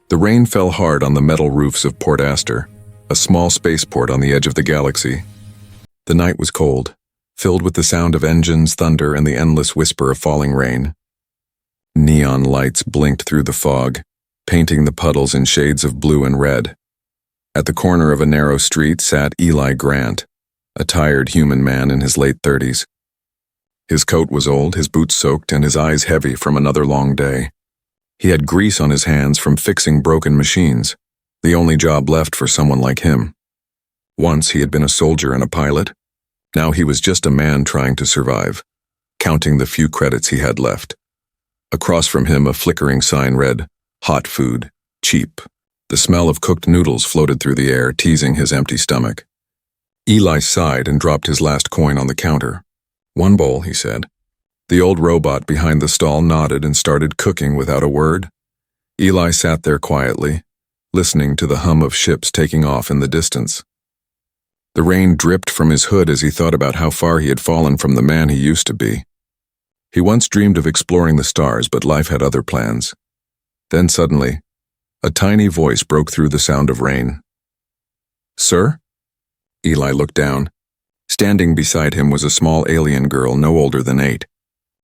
The rain fell hard on the metal roofs of Port Astor, a small spaceport on the edge of the galaxy. The night was cold, filled with the sound of engines, thunder, and the endless whisper of falling rain. Neon lights blinked through the fog, painting the puddles in shades of blue and red. At the corner of a narrow street sat Eli Grant, a tired human man in his late 30s. His coat was old, his boots soaked, and his eyes heavy from another long day. He had grease on his hands from fixing broken machines, the only job left for someone like him. Once he had been a soldier and a pilot. Now he was just a man trying to survive, counting the few credits he had left. Across from him, a flickering sign read, "Hot food, cheap." The smell of cooked noodles floated through the air, teasing his empty stomach. Eli sighed and dropped his last coin on the counter. "One bowl," he said. The old robot behind the stall nodded and started cooking without a word. Eli sat there quietly, listening to the hum of ships taking off in the distance. The rain dripped from his hood as he thought about how far he had fallen from the man he used to be. He once dreamed of exploring the stars, but life had other plans. Then suddenly, a tiny voice broke through the sound of rain. "Sir?" Eli looked down. Standing beside him was a small alien girl no older than 8.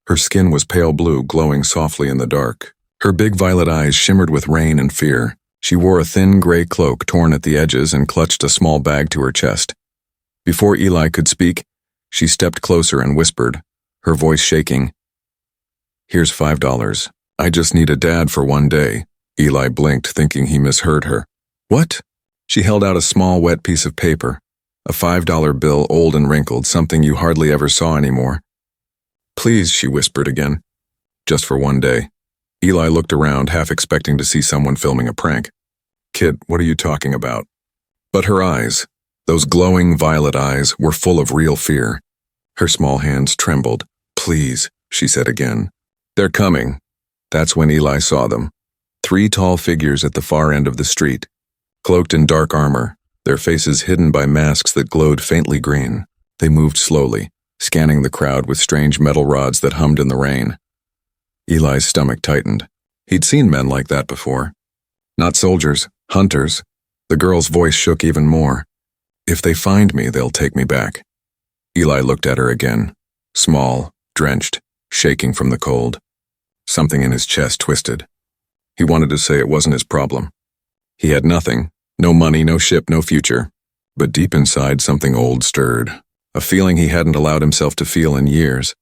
Her skin was pale blue, glowing softly in the dark. Her big violet eyes shimmered with rain and fear. She wore a thin gray cloak torn at the edges and clutched a small bag to her chest. Before Eli could speak, she stepped closer and whispered, her voice shaking. "Here's $5. I just need a dad for one day." Eli blinked, thinking he misheard her. "What?" She held out a small, wet piece of paper, a $5 bill, old and wrinkled, something you hardly ever saw anymore. "Please," she whispered again. "Just for one day." Eli looked around, half expecting to see someone filming a prank. "Kid, what are you talking about?" But her eyes, those glowing violet eyes, were full of real fear. Her small hands trembled. "Please," she said again. "They're coming." That's when Eli saw them. 3 tall figures at the far end of the street, cloaked in dark armor, their faces hidden by masks that glowed faintly green. They moved slowly, scanning the crowd with strange metal rods that hummed in the rain. Eli's stomach tightened. He'd seen men like that before. Not soldiers, hunters. The girl's voice shook even more. "If they find me, they'll take me back." Eli looked at her again, small, drenched, shaking from the cold. Something in his chest twisted. He wanted to say it wasn't his problem. He had nothing, no money, no ship, no future. But deep inside, something old stirred, a feeling he hadn't allowed himself to feel in years.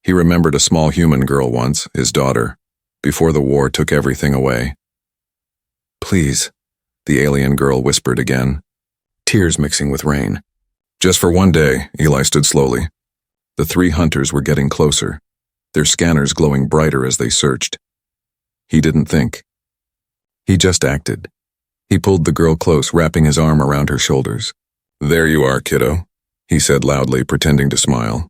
He remembered a small human girl once, his daughter, before the war took everything away. "Please," the alien girl whispered again, tears mixing with rain. Just for one day, Eli stood slowly. The 3 hunters were getting closer, their scanners glowing brighter as they searched. He didn't think. He just acted. He pulled the girl close, wrapping his arm around her shoulders. "There you are, kiddo," he said loudly, pretending to smile.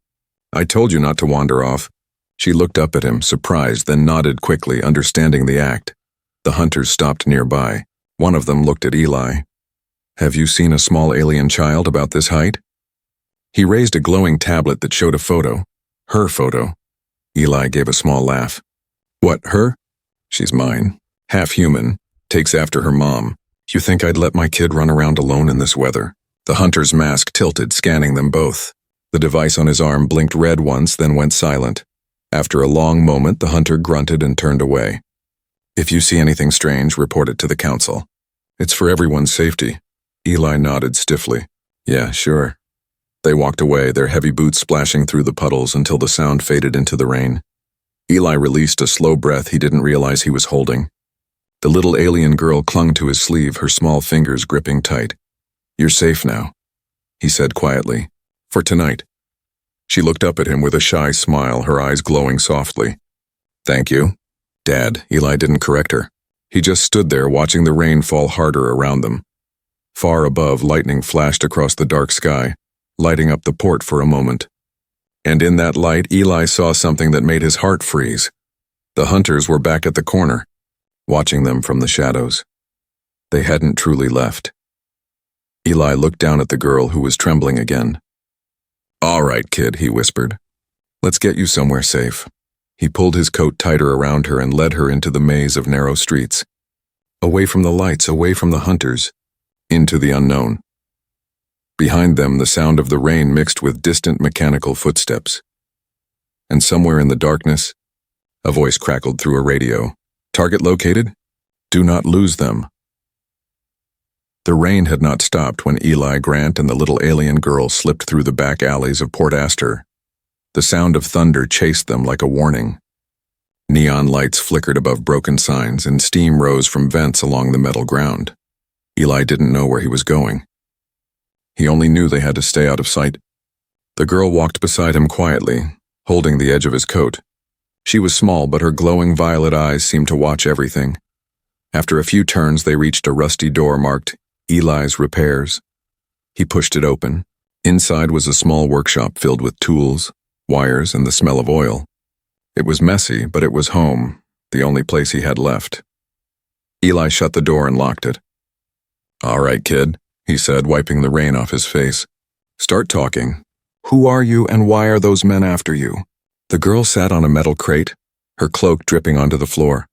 "I told you not to wander off." She looked up at him, surprised, then nodded quickly, understanding the act. The hunters stopped nearby. One of them looked at Eli. "Have you seen a small alien child about this height?" He raised a glowing tablet that showed a photo. Her photo. Eli gave a small laugh. "What, her?" "She's mine. Half human. Takes after her mom. You think I'd let my kid run around alone in this weather?" The hunter's mask tilted, scanning them both. The device on his arm blinked red once, then went silent. After a long moment, the hunter grunted and turned away. "If you see anything strange, report it to the council. It's for everyone's safety." Eli nodded stiffly. "Yeah, sure." They walked away, their heavy boots splashing through the puddles until the sound faded into the rain. Eli released a slow breath he didn't realize he was holding. The little alien girl clung to his sleeve, her small fingers gripping tight. "You're safe now," he said quietly. "For tonight." She looked up at him with a shy smile, her eyes glowing softly. "Thank you." "Dad," Eli didn't correct her. He just stood there watching the rain fall harder around them. Far above, lightning flashed across the dark sky, lighting up the port for a moment. And in that light, Eli saw something that made his heart freeze. The hunters were back at the corner, watching them from the shadows. They hadn't truly left. Eli looked down at the girl, who was trembling again. "All right, kid," he whispered. "Let's get you somewhere safe." He pulled his coat tighter around her and led her into the maze of narrow streets. Away from the lights, away from the hunters, into the unknown. Behind them, the sound of the rain mixed with distant mechanical footsteps. And somewhere in the darkness, a voice crackled through a radio. Target located? Do not lose them. The rain had not stopped when Eli Grant and the little alien girl slipped through the back alleys of Port Astor. The sound of thunder chased them like a warning. Neon lights flickered above broken signs and steam rose from vents along the metal ground. Eli didn't know where he was going. He only knew they had to stay out of sight. The girl walked beside him quietly, holding the edge of his coat. She was small, but her glowing violet eyes seemed to watch everything. After a few turns, they reached a rusty door marked Eli's Repairs. He pushed it open. Inside was a small workshop filled with tools, wires, and the smell of oil. It was messy, but it was home, the only place he had left. Eli shut the door and locked it. "All right, kid," he said, wiping the rain off his face. "Start talking. Who are you and why are those men after you?" The girl sat on a metal crate, her cloak dripping onto the floor.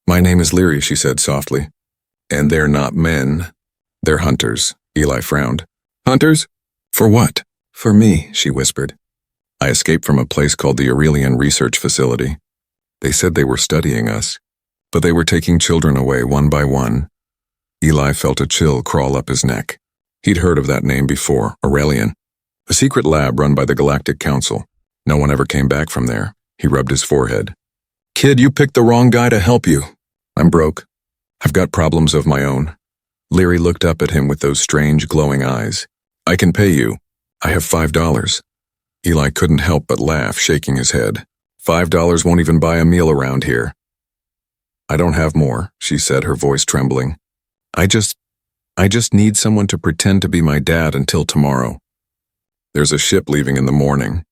"My name is Leary," she said softly. "And they're not men. They're hunters." Eli frowned. "Hunters? For what?" "For me," she whispered. "I escaped from a place called the Aurelian Research Facility. They said they were studying us, but they were taking children away one by one." Eli felt a chill crawl up his neck. He'd heard of that name before, Aurelian, a secret lab run by the Galactic Council. No one ever came back from there. He rubbed his forehead. "Kid, you picked the wrong guy to help you. I'm broke. I've got problems of my own." Leary looked up at him with those strange, glowing eyes. "I can pay you. I have $5. Eli couldn't help but laugh, shaking his head. $5 won't even buy a meal around here." "I don't have more," she said, her voice trembling. I just need someone to pretend to be my dad until tomorrow. There's a ship leaving in the morning.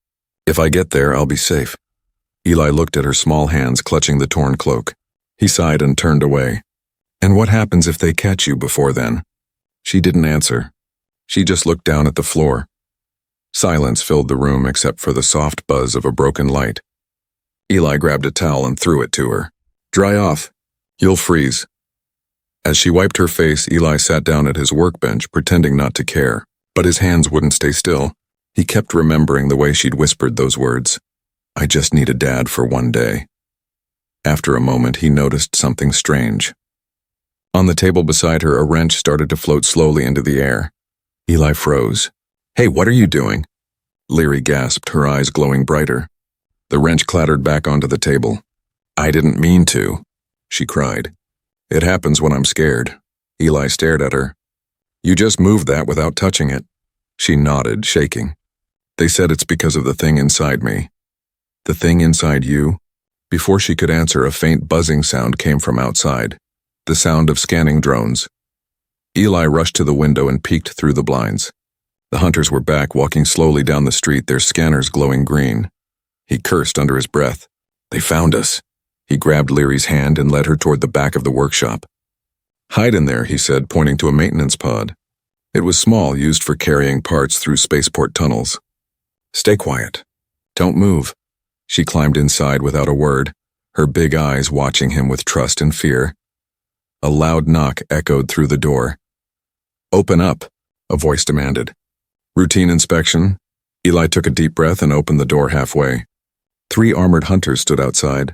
If I get there, I'll be safe." Eli looked at her small hands clutching the torn cloak. He sighed and turned away. "And what happens if they catch you before then?" She didn't answer. She just looked down at the floor. Silence filled the room except for the soft buzz of a broken light. Eli grabbed a towel and threw it to her. "Dry off. You'll freeze." As she wiped her face, Eli sat down at his workbench, pretending not to care, but his hands wouldn't stay still. He kept remembering the way she'd whispered those words. "I just need a dad for one day." After a moment, he noticed something strange. On the table beside her, a wrench started to float slowly into the air. Eli froze. "Hey, what are you doing?" Leary gasped, her eyes glowing brighter. The wrench clattered back onto the table. "I didn't mean to," she cried. "It happens when I'm scared." Eli stared at her. "You just moved that without touching it." She nodded, shaking. "They said it's because of the thing inside me." "The thing inside you?" Before she could answer, a faint buzzing sound came from outside, the sound of scanning drones. Eli rushed to the window and peeked through the blinds. The hunters were back, walking slowly down the street, their scanners glowing green. He cursed under his breath. "They found us." He grabbed Leary's hand and led her toward the back of the workshop. "Hide in there," he said, pointing to a maintenance pod. It was small, used for carrying parts through spaceport tunnels. "Stay quiet. Don't move." She climbed inside without a word, her big eyes watching him with trust and fear. A loud knock echoed through the door. "Open up," a voice demanded. "Routine inspection." Eli took a deep breath and opened the door halfway. 3 armored hunters stood outside.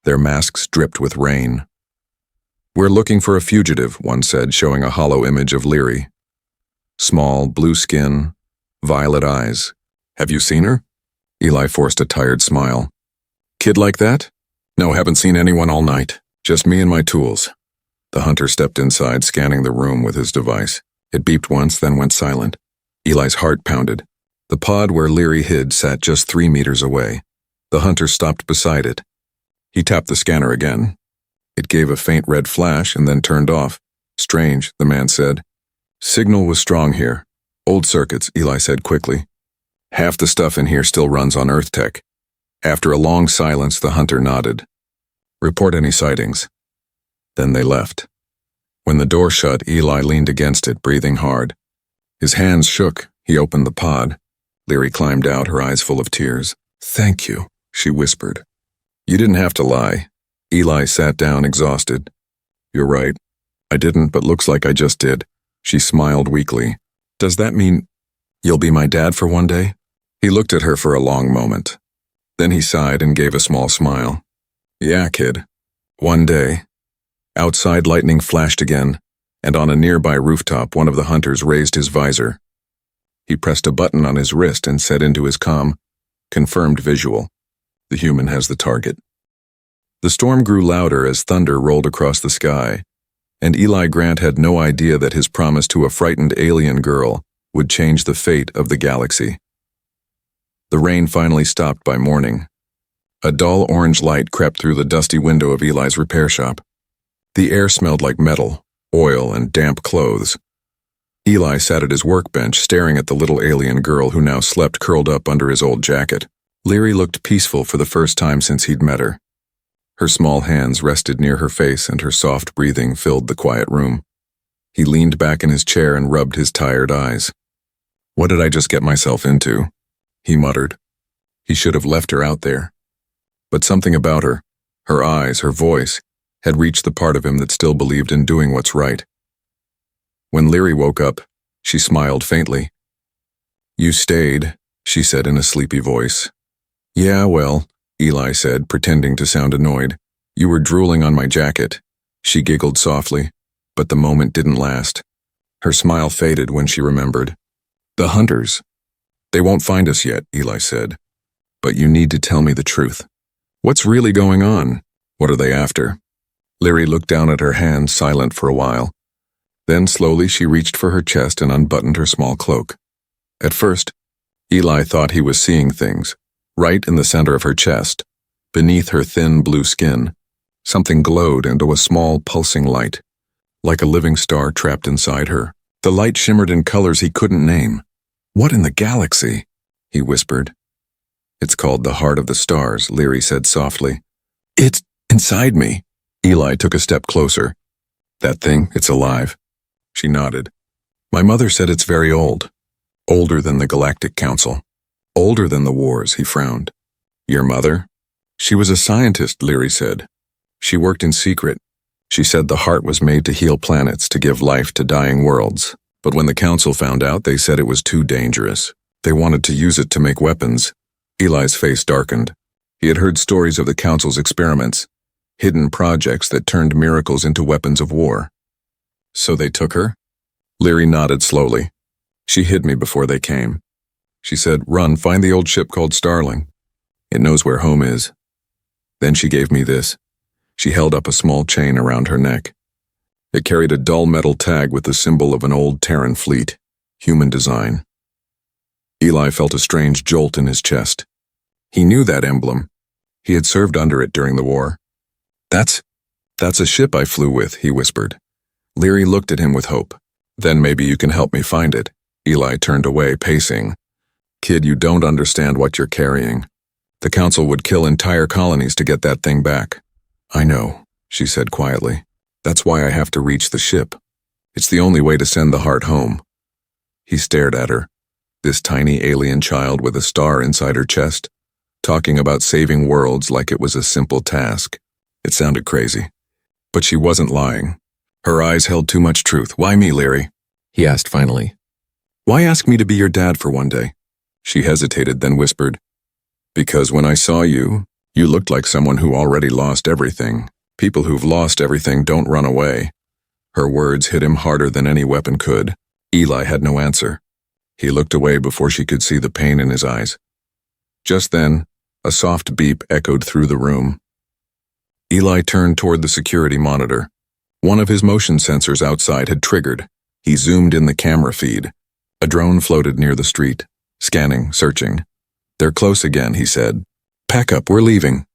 Their masks dripped with rain. "We're looking for a fugitive," one said, showing a hollow image of Leary. Small, blue skin, violet eyes. "Have you seen her?" Eli forced a tired smile. "Kid like that?" "No, haven't seen anyone all night. Just me and my tools." The hunter stepped inside, scanning the room with his device. It beeped once, then went silent. Eli's heart pounded. The pod where Leary hid sat just 3 meters away. The hunter stopped beside it. He tapped the scanner again. It gave a faint red flash and then turned off. "Strange," the man said. "Signal was strong here. Old circuits," Eli said quickly. "Half the stuff in here still runs on Earth tech." After a long silence, the hunter nodded. "Report any sightings." Then they left. When the door shut, Eli leaned against it, breathing hard. His hands shook. He opened the pod. Leary climbed out, her eyes full of tears. "Thank you," she whispered. "You didn't have to lie." Eli sat down, exhausted. "You're right. I didn't, but looks like I just did. She smiled weakly. Does that mean you'll be my dad for one day? He looked at her for a long moment. Then he sighed and gave a small smile. Yeah, kid. One day. Outside, lightning flashed again, and on a nearby rooftop, one of the hunters raised his visor. He pressed a button on his wrist and said into his comm, confirmed visual. The human has the target. The storm grew louder as thunder rolled across the sky, and Eli Grant had no idea that his promise to a frightened alien girl would change the fate of the galaxy. The rain finally stopped by morning. A dull orange light crept through the dusty window of Eli's repair shop. The air smelled like metal, oil, and damp clothes. Eli sat at his workbench staring at the little alien girl who now slept curled up under his old jacket. Leary looked peaceful for the first time since he'd met her. Her small hands rested near her face and her soft breathing filled the quiet room. He leaned back in his chair and rubbed his tired eyes. What did I just get myself into? He muttered. He should have left her out there. But something about her, her eyes, her voice, had reached the part of him that still believed in doing what's right. When Leary woke up, she smiled faintly. You stayed, she said in a sleepy voice. Yeah, well, Eli said, pretending to sound annoyed. You were drooling on my jacket. She giggled softly, but the moment didn't last. Her smile faded when she remembered. The hunters. They won't find us yet, Eli said. But you need to tell me the truth. What's really going on? What are they after? Leary looked down at her hand, silent for a while. Then slowly she reached for her chest and unbuttoned her small cloak. At first, Eli thought he was seeing things. Right in the center of her chest, beneath her thin blue skin, something glowed into a small pulsing light, like a living star trapped inside her. The light shimmered in colors he couldn't name. What in the galaxy? He whispered. It's called the Heart of the Stars, Leary said softly. It's inside me. Eli took a step closer. That thing, it's alive. She nodded. My mother said it's very old. Older than the Galactic Council. Older than the wars, he frowned. Your mother? She was a scientist, Leary said. She worked in secret. She said the heart was made to heal planets, to give life to dying worlds. But when the Council found out, they said it was too dangerous. They wanted to use it to make weapons. Eli's face darkened. He had heard stories of the Council's experiments, hidden projects that turned miracles into weapons of war. So they took her? Leary nodded slowly. She hid me before they came. She said, run, find the old ship called Starling. It knows where home is. Then she gave me this. She held up a small chain around her neck. It carried a dull metal tag with the symbol of an old Terran fleet, human design. Eli felt a strange jolt in his chest. He knew that emblem. He had served under it during the war. That's a ship I flew with, he whispered. Leary looked at him with hope. Then maybe you can help me find it. Eli turned away, pacing. Kid, you don't understand what you're carrying. The Council would kill entire colonies to get that thing back. I know, she said quietly. That's why I have to reach the ship. It's the only way to send the heart home. He stared at her, this tiny alien child with a star inside her chest, talking about saving worlds like it was a simple task. It sounded crazy. But she wasn't lying. Her eyes held too much truth. Why me, Leary? He asked finally. Why ask me to be your dad for one day? She hesitated, then whispered, because when I saw you, you looked like someone who already lost everything. People who've lost everything don't run away. Her words hit him harder than any weapon could. Eli had no answer. He looked away before she could see the pain in his eyes. Just then, a soft beep echoed through the room. Eli turned toward the security monitor. One of his motion sensors outside had triggered. He zoomed in the camera feed. A drone floated near the street, scanning, searching. They're close again, he said. Pack up, we're leaving.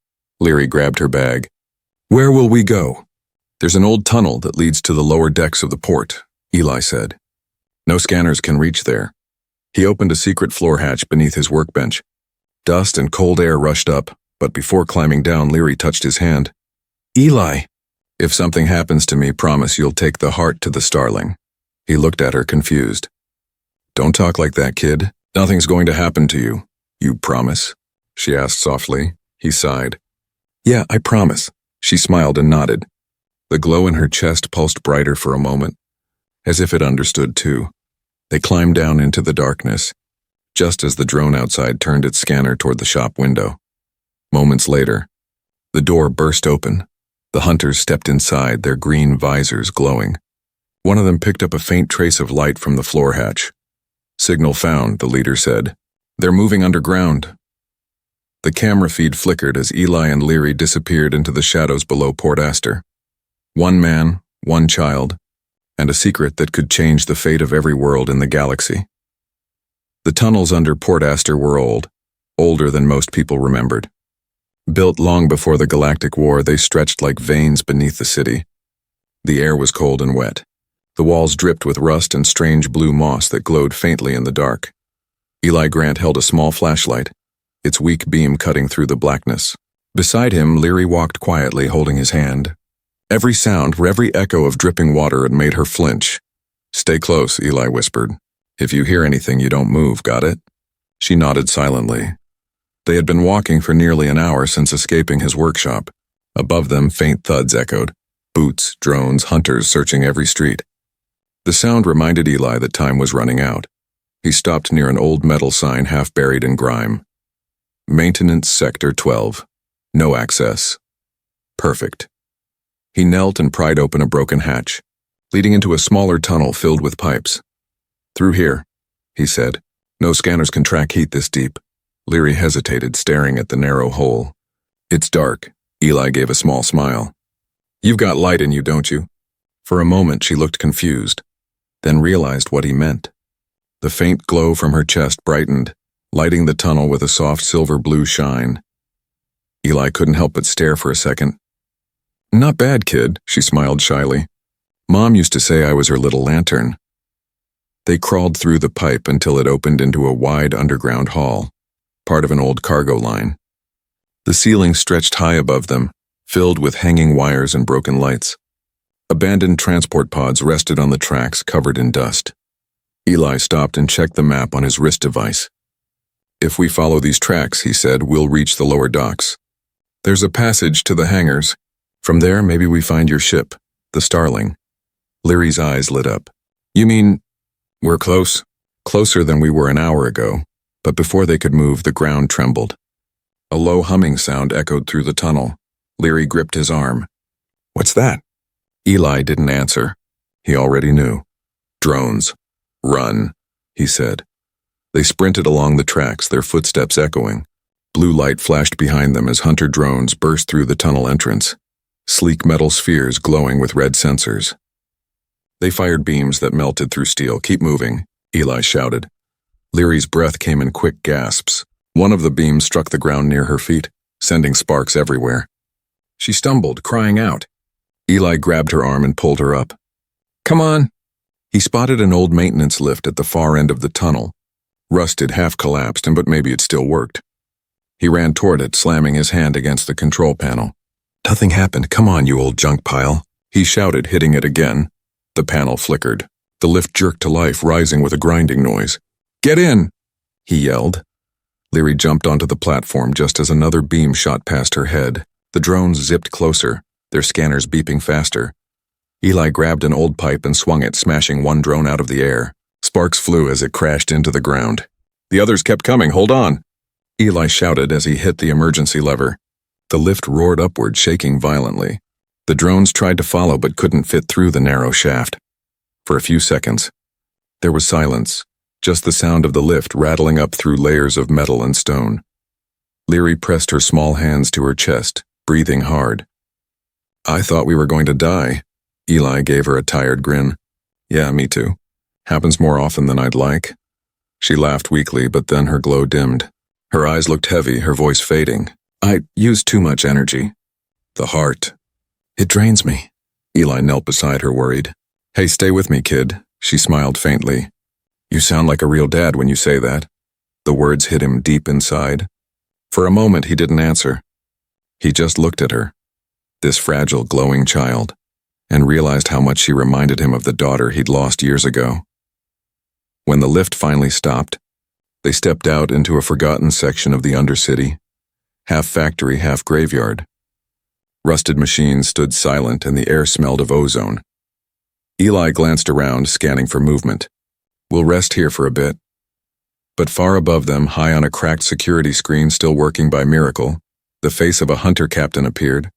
Leary grabbed her bag. Where will we go? There's an old tunnel that leads to the lower decks of the port, Eli said. No scanners can reach there. He opened a secret floor hatch beneath his workbench. Dust and cold air rushed up, but before climbing down, Leary touched his hand. Eli, if something happens to me, promise you'll take the heart to the Starling. He looked at her, confused. Don't talk like that, kid. Nothing's going to happen to you. You promise? She asked softly. He sighed. Yeah, I promise. She smiled and nodded. The glow in her chest pulsed brighter for a moment, as if it understood too. They climbed down into the darkness, just as the drone outside turned its scanner toward the shop window. Moments later, the door burst open. The hunters stepped inside, their green visors glowing. One of them picked up a faint trace of light from the floor hatch. "Signal found," the leader said. "They're moving underground." The camera feed flickered as Eli and Leary disappeared into the shadows below Port Astor. One man, one child, and a secret that could change the fate of every world in the galaxy. The tunnels under Port Astor were old, older than most people remembered. Built long before the Galactic War, they stretched like veins beneath the city. The air was cold and wet. The walls dripped with rust and strange blue moss that glowed faintly in the dark. Eli Grant held a small flashlight, its weak beam cutting through the blackness. Beside him, Leary walked quietly, holding his hand. Every sound, every echo of dripping water had made her flinch. "Stay close," Eli whispered. "If you hear anything, you don't move, got it?" She nodded silently. They had been walking for nearly an hour since escaping his workshop. Above them, faint thuds echoed. Boots, drones, hunters searching every street. The sound reminded Eli that time was running out. He stopped near an old metal sign half buried in grime. "Maintenance Sector 12. No access." Perfect. He knelt and pried open a broken hatch, leading into a smaller tunnel filled with pipes. "Through here," he said. "No scanners can track heat this deep." Leary hesitated, staring at the narrow hole. "It's dark." Eli gave a small smile. "You've got light in you, don't you?" For a moment she looked confused, then realized what he meant. The faint glow from her chest brightened, lighting the tunnel with a soft silver-blue shine. Eli couldn't help but stare for a second. "Not bad, kid," she smiled shyly. "Mom used to say I was her little lantern." They crawled through the pipe until it opened into a wide underground hall, part of an old cargo line. The ceiling stretched high above them, filled with hanging wires and broken lights. Abandoned transport pods rested on the tracks, covered in dust. Eli stopped and checked the map on his wrist device. "If we follow these tracks," he said, "we'll reach the lower docks. There's a passage to the hangars. From there, maybe we find your ship, the Starling." Leary's eyes lit up. "You mean we're close?" "Closer than we were an hour ago." But before they could move, the ground trembled. A low humming sound echoed through the tunnel. Leary gripped his arm. "What's that?" Eli didn't answer. He already knew. "Drones. Run," he said. They sprinted along the tracks, their footsteps echoing. Blue light flashed behind them as hunter drones burst through the tunnel entrance, sleek metal spheres glowing with red sensors. They fired beams that melted through steel. "Keep moving," Eli shouted. Leary's breath came in quick gasps. One of the beams struck the ground near her feet, sending sparks everywhere. She stumbled, crying out. Eli grabbed her arm and pulled her up. "Come on." He spotted an old maintenance lift at the far end of the tunnel. Rusted, half-collapsed, but maybe it still worked. He ran toward it, slamming his hand against the control panel. "Nothing happened. Come on, you old junk pile," he shouted, hitting it again. The panel flickered. The lift jerked to life, rising with a grinding noise. "Get in!" he yelled. Leary jumped onto the platform just as another beam shot past her head. The drones zipped closer, their scanners beeping faster. Eli grabbed an old pipe and swung it, smashing one drone out of the air. Sparks flew as it crashed into the ground. "The others kept coming, hold on!" Eli shouted as he hit the emergency lever. The lift roared upward, shaking violently. The drones tried to follow but couldn't fit through the narrow shaft. For a few seconds, there was silence. Just the sound of the lift rattling up through layers of metal and stone. Leary pressed her small hands to her chest, breathing hard. "I thought we were going to die." Eli gave her a tired grin. "Yeah, me too. Happens more often than I'd like." She laughed weakly, but then her glow dimmed. Her eyes looked heavy, her voice fading. "I use too much energy." "The heart. It drains me." Eli knelt beside her, worried. "Hey, stay with me, kid." She smiled faintly. "You sound like a real dad when you say that." The words hit him deep inside. For a moment, he didn't answer. He just looked at her, this fragile, glowing child, and realized how much she reminded him of the daughter he'd lost years ago. When the lift finally stopped, they stepped out into a forgotten section of the Undercity, half factory, half graveyard. Rusted machines stood silent and the air smelled of ozone. Eli glanced around, scanning for movement. "We'll rest here for a bit." But far above them, high on a cracked security screen still working by miracle, the face of a hunter captain appeared.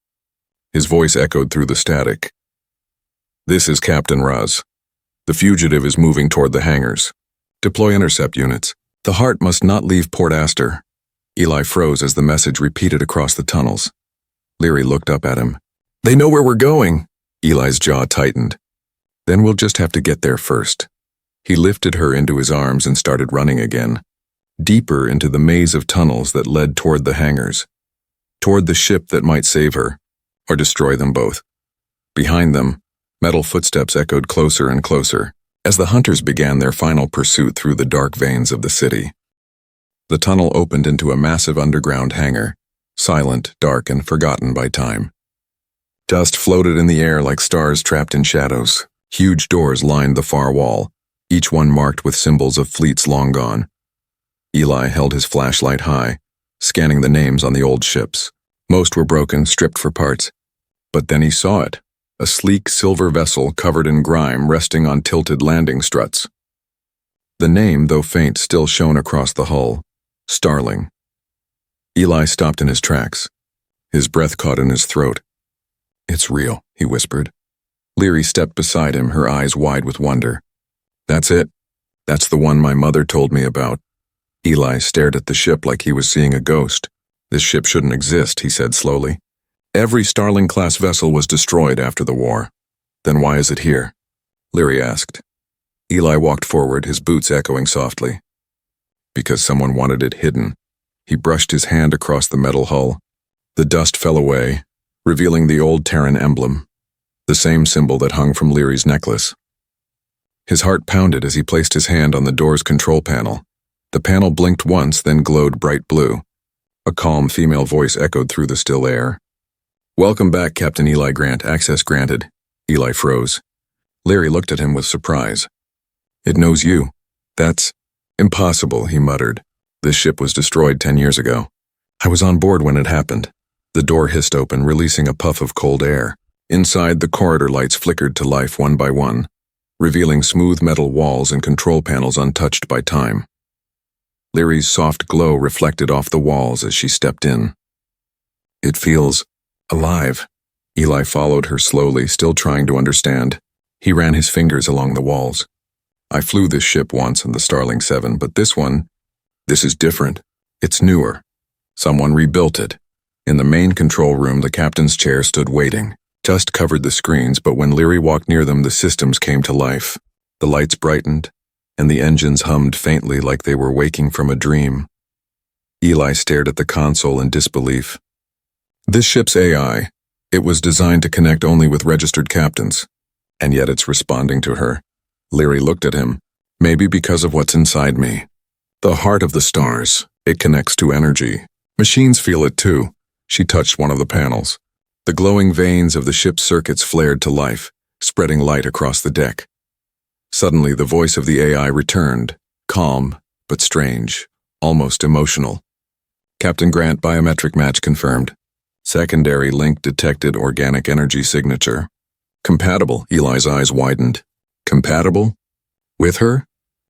His voice echoed through the static. "This is Captain Raz. The fugitive is moving toward the hangars. Deploy intercept units. The Heart must not leave Port Aster." Eli froze as the message repeated across the tunnels. Leary looked up at him. "They know where we're going." Eli's jaw tightened. "Then we'll just have to get there first." He lifted her into his arms and started running again, deeper into the maze of tunnels that led toward the hangars, toward the ship that might save her, or destroy them both. Behind them, metal footsteps echoed closer and closer, as the hunters began their final pursuit through the dark veins of the city. The tunnel opened into a massive underground hangar, silent, dark, and forgotten by time. Dust floated in the air like stars trapped in shadows. Huge doors lined the far wall, each one marked with symbols of fleets long gone. Eli held his flashlight high, scanning the names on the old ships. Most were broken, stripped for parts. But then he saw it, a sleek silver vessel covered in grime resting on tilted landing struts. The name, though faint, still shone across the hull: Starling. Eli stopped in his tracks. His breath caught in his throat. "It's real," he whispered. Leary stepped beside him, her eyes wide with wonder. "That's it. That's the one my mother told me about." Eli stared at the ship like he was seeing a ghost. "This ship shouldn't exist," he said slowly. "Every Starling-class vessel was destroyed after the war. Then why is it here?" Leary asked. Eli walked forward, his boots echoing softly. "Because someone wanted it hidden." He brushed his hand across the metal hull. The dust fell away, revealing the old Terran emblem, the same symbol that hung from Leary's necklace. His heart pounded as he placed his hand on the door's control panel. The panel blinked once, then glowed bright blue. A calm female voice echoed through the still air. "Welcome back, Captain Eli Grant. Access granted." Eli froze. Leary looked at him with surprise. "It knows you." "That's impossible," he muttered. "This ship was destroyed 10 years ago. I was on board when it happened." The door hissed open, releasing a puff of cold air. Inside, the corridor lights flickered to life one by one, revealing smooth metal walls and control panels untouched by time. Leary's soft glow reflected off the walls as she stepped in. "It feels alive." Eli followed her slowly, still trying to understand. He ran his fingers along the walls. "I flew this ship once in the Starling 7, but this is different. It's newer. Someone rebuilt it." In the main control room, the captain's chair stood waiting. Dust covered the screens, but when Leary walked near them, the systems came to life. The lights brightened, and the engines hummed faintly like they were waking from a dream. Eli stared at the console in disbelief. This ship's AI, it was designed to connect only with registered captains, and yet it's responding to her. Leary looked at him. "Maybe because of what's inside me. The heart of the stars. It connects to energy. Machines feel it too." She touched one of the panels. The glowing veins of the ship's circuits flared to life, spreading light across the deck. Suddenly, the voice of the AI returned, calm but strange, almost emotional. "Captain Grant, biometric match confirmed. Secondary link detected, organic energy signature. Compatible." Eli's eyes widened. "Compatible? With her?"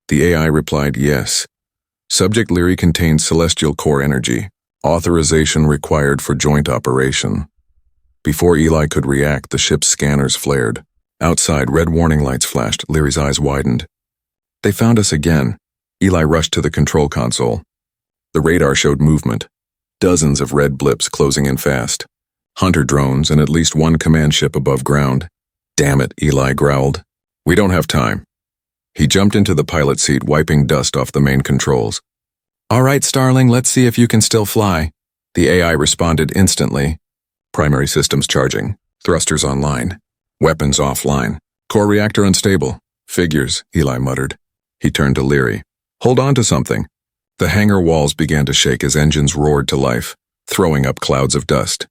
The AI replied, "Yes. Subject Leary contains celestial core energy. Authorization required for joint operation." Before Eli could react, the ship's scanners flared. Outside, red warning lights flashed. Leary's eyes widened. "They found us again." Eli rushed to the control console. The radar showed movement. Dozens of red blips closing in fast. Hunter drones and at least one command ship above ground. "Damn it," Eli growled. "We don't have time." He jumped into the pilot seat, wiping dust off the main controls. "All right, Starling, let's see if you can still fly." The AI responded instantly. "Primary systems charging. Thrusters online. Weapons offline. Core reactor unstable. Figures," Eli muttered. He turned to Leary. "Hold on to something." The hangar walls began to shake as engines roared to life, throwing up clouds of dust.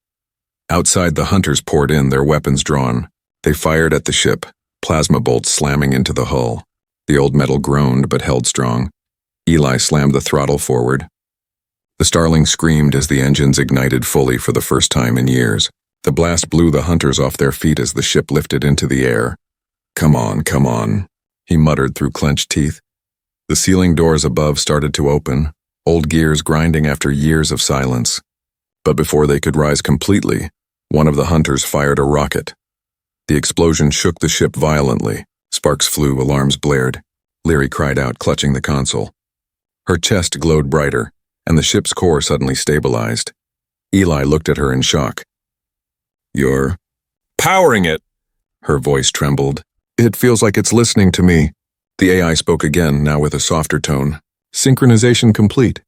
Outside, the hunters poured in, their weapons drawn. They fired at the ship, plasma bolts slamming into the hull. The old metal groaned but held strong. Eli slammed the throttle forward. The Starling screamed as the engines ignited fully for the first time in years. The blast blew the hunters off their feet as the ship lifted into the air. Come on, he muttered through clenched teeth. The ceiling doors above started to open, old gears grinding after years of silence. But before they could rise completely, one of the hunters fired a rocket. The explosion shook the ship violently. Sparks flew, alarms blared. Leary cried out, clutching the console. Her chest glowed brighter, and the ship's core suddenly stabilized. Eli looked at her in shock. You're powering it. Her voice trembled. It feels like it's listening to me. The AI spoke again, now with a softer tone. Synchronization complete.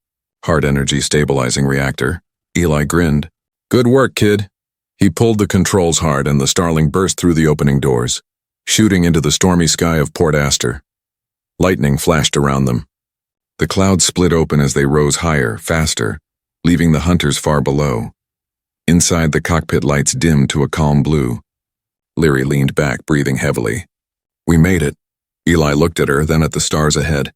Heart energy stabilizing reactor. Eli grinned. Good work, kid. He pulled the controls hard and the Starling burst through the opening doors, shooting into the stormy sky of Port Aster. Lightning flashed around them. The clouds split open as they rose higher, faster, leaving the hunters far below. Inside, the cockpit lights dimmed to a calm blue. Leary leaned back, breathing heavily. We made it. Eli looked at her, then at the stars ahead.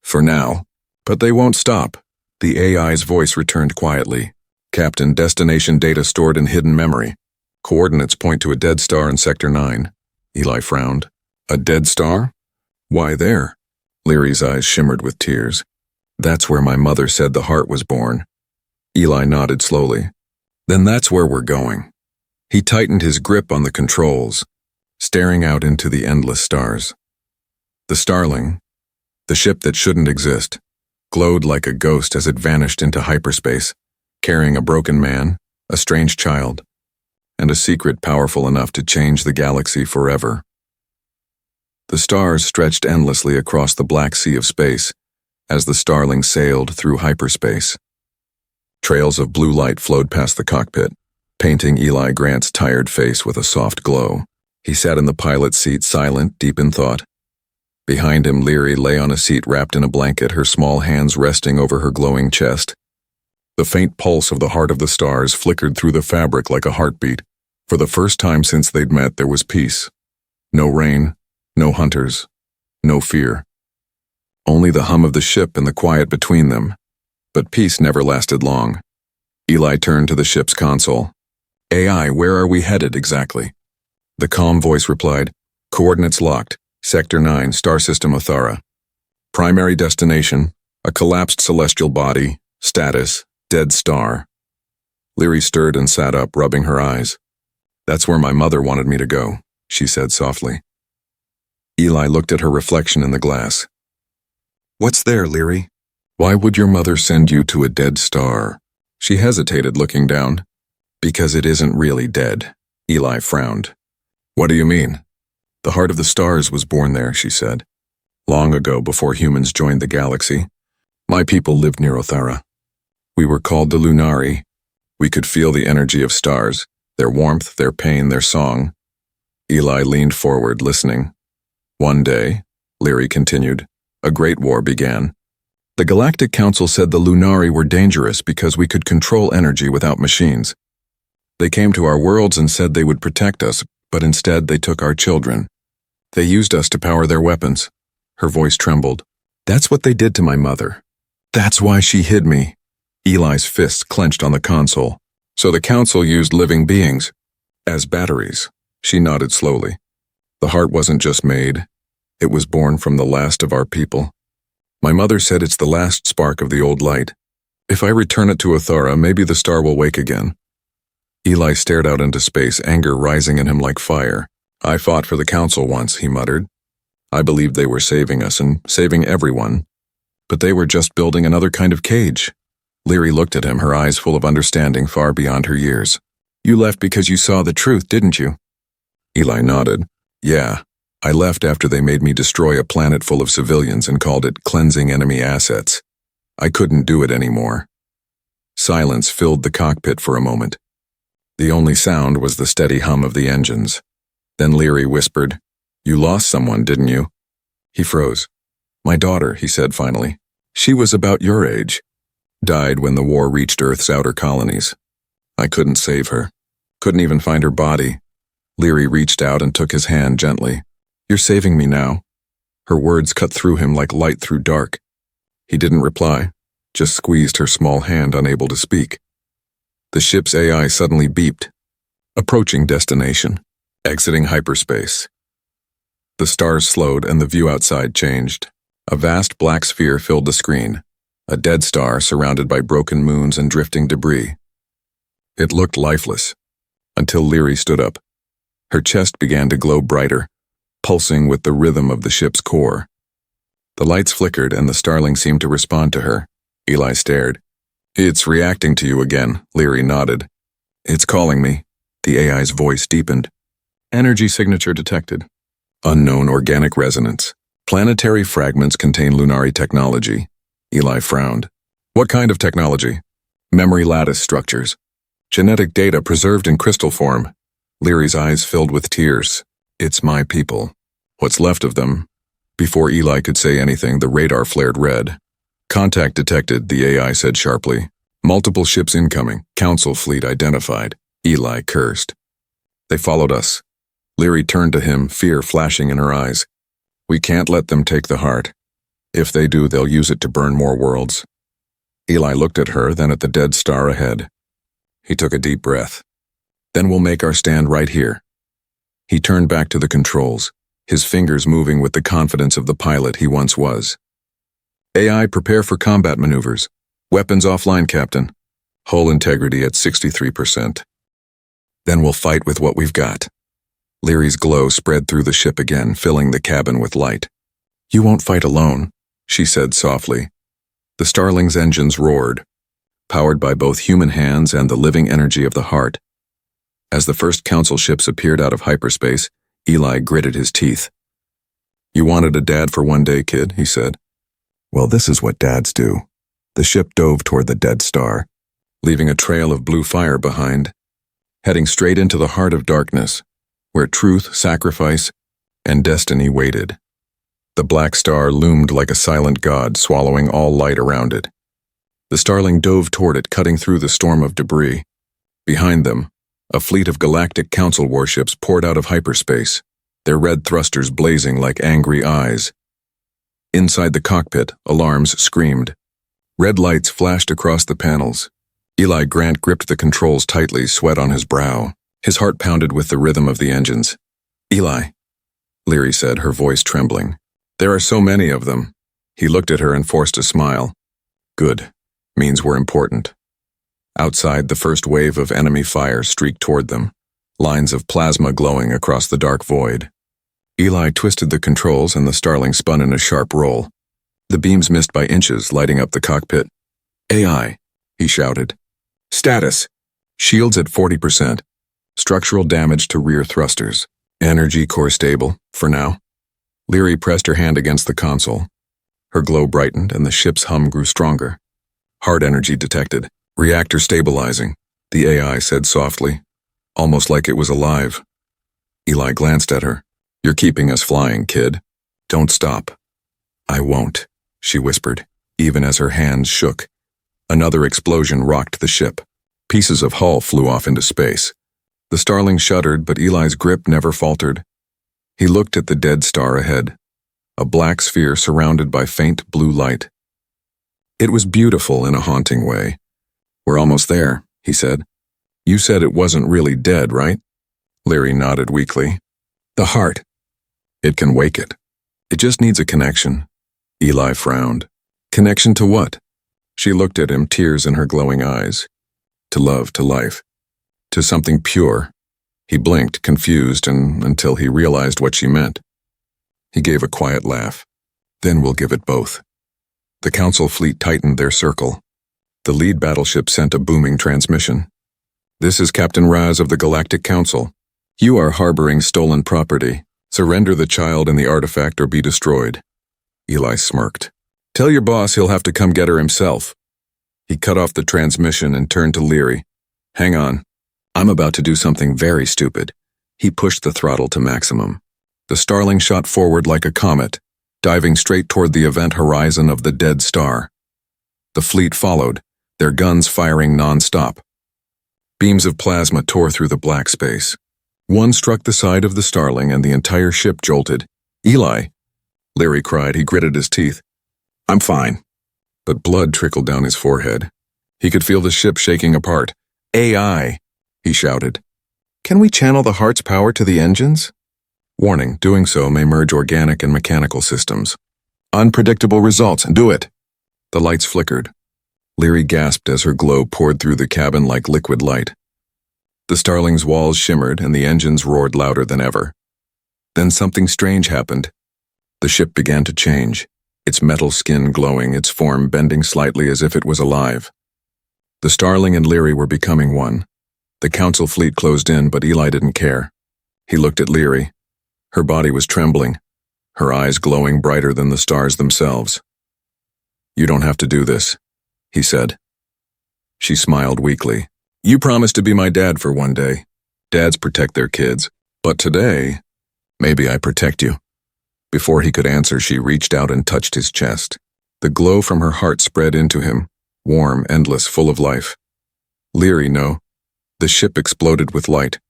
For now. But they won't stop. The AI's voice returned quietly. Captain, destination data stored in hidden memory. Coordinates point to a dead star in Sector 9. Eli frowned. A dead star? Why there? Leary's eyes shimmered with tears. That's where my mother said the heart was born. Eli nodded slowly. Then that's where we're going. He tightened his grip on the controls, staring out into the endless stars. The Starling, the ship that shouldn't exist, glowed like a ghost as it vanished into hyperspace, carrying a broken man, a strange child, and a secret powerful enough to change the galaxy forever. The stars stretched endlessly across the black sea of space as the Starling sailed through hyperspace. Trails of blue light flowed past the cockpit, painting Eli Grant's tired face with a soft glow. He sat in the pilot's seat, silent, deep in thought. Behind him, Leary lay on a seat wrapped in a blanket, her small hands resting over her glowing chest. The faint pulse of the heart of the stars flickered through the fabric like a heartbeat. For the first time since they'd met, there was peace. No rain, no hunters, no fear. Only the hum of the ship and the quiet between them. But peace never lasted long. Eli turned to the ship's console. AI, where are we headed exactly? The calm voice replied, Coordinates locked, Sector 9, Star System Othara. Primary destination, a collapsed celestial body, status, dead star. Leary stirred and sat up, rubbing her eyes. That's where my mother wanted me to go, she said softly. Eli looked at her reflection in the glass. What's there, Leary? Why would your mother send you to a dead star? She hesitated, looking down. Because it isn't really dead. Eli frowned. What do you mean? The heart of the stars was born there, she said. Long ago, before humans joined the galaxy. My people lived near Othara. We were called the Lunari. We could feel the energy of stars, their warmth, their pain, their song. Eli leaned forward, listening. One day, Leary continued, a great war began. The Galactic Council said the Lunari were dangerous because we could control energy without machines. They came to our worlds and said they would protect us, but instead they took our children. They used us to power their weapons. Her voice trembled. That's what they did to my mother. That's why she hid me. Eli's fists clenched on the console. So the Council used living beings as batteries. She nodded slowly. The heart wasn't just made. It was born from the last of our people. My mother said it's the last spark of the old light. If I return it to Othara, maybe the star will wake again. Eli stared out into space, anger rising in him like fire. I fought for the Council once, he muttered. I believed they were saving us and saving everyone. But they were just building another kind of cage. Leary looked at him, her eyes full of understanding far beyond her years. You left because you saw the truth, didn't you? Eli nodded. Yeah. I left after they made me destroy a planet full of civilians and called it cleansing enemy assets. I couldn't do it anymore. Silence filled the cockpit for a moment. The only sound was the steady hum of the engines. Then Leary whispered, You lost someone, didn't you? He froze. My daughter, he said finally. She was about your age. Died when the war reached Earth's outer colonies. I couldn't save her. Couldn't even find her body. Leary reached out and took his hand gently. You're saving me now. Her words cut through him like light through dark. He didn't reply, just squeezed her small hand, unable to speak. The ship's AI suddenly beeped. Approaching destination. Exiting hyperspace. The stars slowed and the view outside changed. A vast black sphere filled the screen, a dead star surrounded by broken moons and drifting debris. It looked lifeless, until Leary stood up. Her chest began to glow brighter, pulsing with the rhythm of the ship's core. The lights flickered and the starling seemed to respond to her. Eli stared. "It's reacting to you again," Leary nodded. "It's calling me." The AI's voice deepened. "Energy signature detected. Unknown organic resonance. Planetary fragments contain Lunari technology." Eli frowned. "What kind of technology?" "Memory lattice structures. Genetic data preserved in crystal form." Leary's eyes filled with tears. "It's my people. What's left of them." Before Eli could say anything, the radar flared red. "Contact detected," the AI said sharply. "Multiple ships incoming. Council fleet identified." Eli cursed. "They followed us." Leary turned to him, fear flashing in her eyes. "We can't let them take the heart. If they do, they'll use it to burn more worlds." Eli looked at her, then at the dead star ahead. He took a deep breath. "Then we'll make our stand right here." He turned back to the controls, his fingers moving with the confidence of the pilot he once was. "AI, prepare for combat maneuvers. Weapons offline, Captain. Hull integrity at 63%. Then we'll fight with what we've got." Leary's glow spread through the ship again, filling the cabin with light. "You won't fight alone," she said softly. The Starling's engines roared, powered by both human hands and the living energy of the heart. As the first Council ships appeared out of hyperspace, Eli gritted his teeth. "You wanted a dad for one day, kid," he said. "Well, this is what dads do." The ship dove toward the dead star, leaving a trail of blue fire behind, heading straight into the heart of darkness, where truth, sacrifice, and destiny waited. The black star loomed like a silent god, swallowing all light around it. The Starling dove toward it, cutting through the storm of debris. Behind them, a fleet of Galactic Council warships poured out of hyperspace, their red thrusters blazing like angry eyes. Inside the cockpit, alarms screamed. Red lights flashed across the panels. Eli Grant gripped the controls tightly, sweat on his brow. His heart pounded with the rhythm of the engines. "Eli," Leary said, her voice trembling. "There are so many of them." He looked at her and forced a smile. "Good. Means we're important." Outside, the first wave of enemy fire streaked toward them, lines of plasma glowing across the dark void. Eli twisted the controls and the Starling spun in a sharp roll. The beams missed by inches, lighting up the cockpit. "AI," he shouted. "Status. Shields at 40%. Structural damage to rear thrusters. Energy core stable, for now." Leary pressed her hand against the console. Her glow brightened and the ship's hum grew stronger. "Heart energy detected. Reactor stabilizing," the AI said softly, almost like it was alive. Eli glanced at her. "You're keeping us flying, kid. Don't stop." "I won't," she whispered, even as her hands shook. Another explosion rocked the ship. Pieces of hull flew off into space. The Starling shuddered, but Eli's grip never faltered. He looked at the dead star ahead, a black sphere surrounded by faint blue light. It was beautiful in a haunting way. "We're almost there," he said. "You said it wasn't really dead, right?" Leary nodded weakly. "The heart. It can wake it. It just needs a connection." Eli frowned. "Connection to what?" She looked at him, tears in her glowing eyes. "To love, to life. To something pure." He blinked, confused, until he realized what she meant. He gave a quiet laugh. "Then we'll give it both." The Council fleet tightened their circle. The lead battleship sent a booming transmission. "This is Captain Raz of the Galactic Council. You are harboring stolen property. Surrender the child and the artifact or be destroyed." Eli smirked. "Tell your boss he'll have to come get her himself." He cut off the transmission and turned to Leary. "Hang on. I'm about to do something very stupid." He pushed the throttle to maximum. The Starling shot forward like a comet, diving straight toward the event horizon of the dead star. The fleet followed, their guns firing non-stop. Beams of plasma tore through the black space. One struck the side of the Starling and the entire ship jolted. "Eli!" Leary cried. He gritted his teeth. "I'm fine." But blood trickled down his forehead. He could feel the ship shaking apart. "AI!" he shouted. Can we channel the heart's power to the engines? Warning, doing so may merge organic and mechanical systems. Unpredictable results. Do it. The lights flickered. Leary gasped as her glow poured through the cabin like liquid light. The Starling's walls shimmered and the engines roared louder than ever. Then something strange happened. The ship began to change, its metal skin glowing, its form bending slightly as if it was alive. The Starling and Leary were becoming one. The Council fleet closed in, but Eli didn't care. He looked at Leary. Her body was trembling, her eyes glowing brighter than the stars themselves. "You don't have to do this," he said. She smiled weakly. "You promised to be my dad for one day. Dads protect their kids. But today, maybe I protect you." Before he could answer, she reached out and touched his chest. The glow from her heart spread into him, warm, endless, full of life. "Leary, no." The ship exploded with light.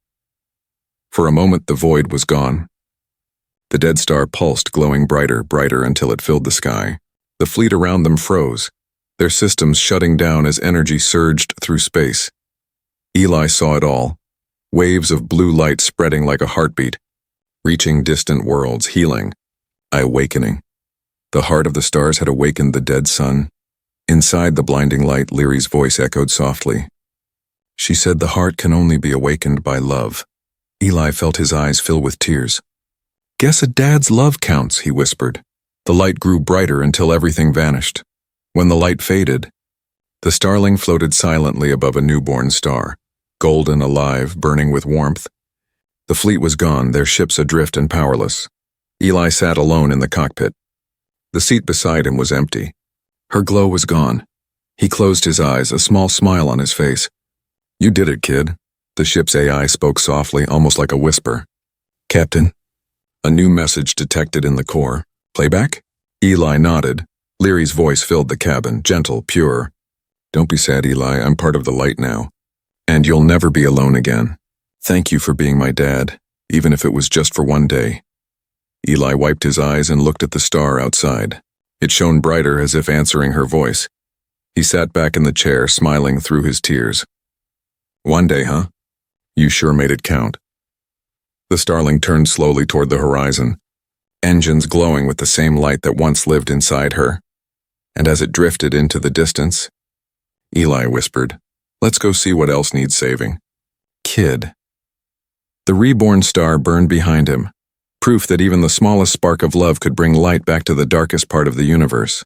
For a moment, the void was gone. The dead star pulsed, glowing brighter, brighter until it filled the sky. The fleet around them froze, their systems shutting down as energy surged through space. Eli saw it all, waves of blue light spreading like a heartbeat, reaching distant worlds, healing, awakening. The heart of the stars had awakened the dead sun. Inside the blinding light, Leary's voice echoed softly. She said the heart can only be awakened by love. Eli felt his eyes fill with tears. "Guess a dad's love counts," he whispered. The light grew brighter until everything vanished. When the light faded, the Starling floated silently above a newborn star, golden, alive, burning with warmth. The fleet was gone, their ships adrift and powerless. Eli sat alone in the cockpit. The seat beside him was empty. Her glow was gone. He closed his eyes, a small smile on his face. "You did it, kid." The ship's AI spoke softly, almost like a whisper. "Captain." A new message detected in the core. "Playback?" Eli nodded. Leary's voice filled the cabin, gentle, pure. "Don't be sad, Eli. I'm part of the light now. And you'll never be alone again. Thank you for being my dad, even if it was just for one day." Eli wiped his eyes and looked at the star outside. It shone brighter, as if answering her voice. He sat back in the chair, smiling through his tears. "One day, huh? You sure made it count." The Starling turned slowly toward the horizon, engines glowing with the same light that once lived inside her. And as it drifted into the distance, Eli whispered, "Let's go see what else needs saving." "Kid." The reborn star burned behind him, proof that even the smallest spark of love could bring light back to the darkest part of the universe.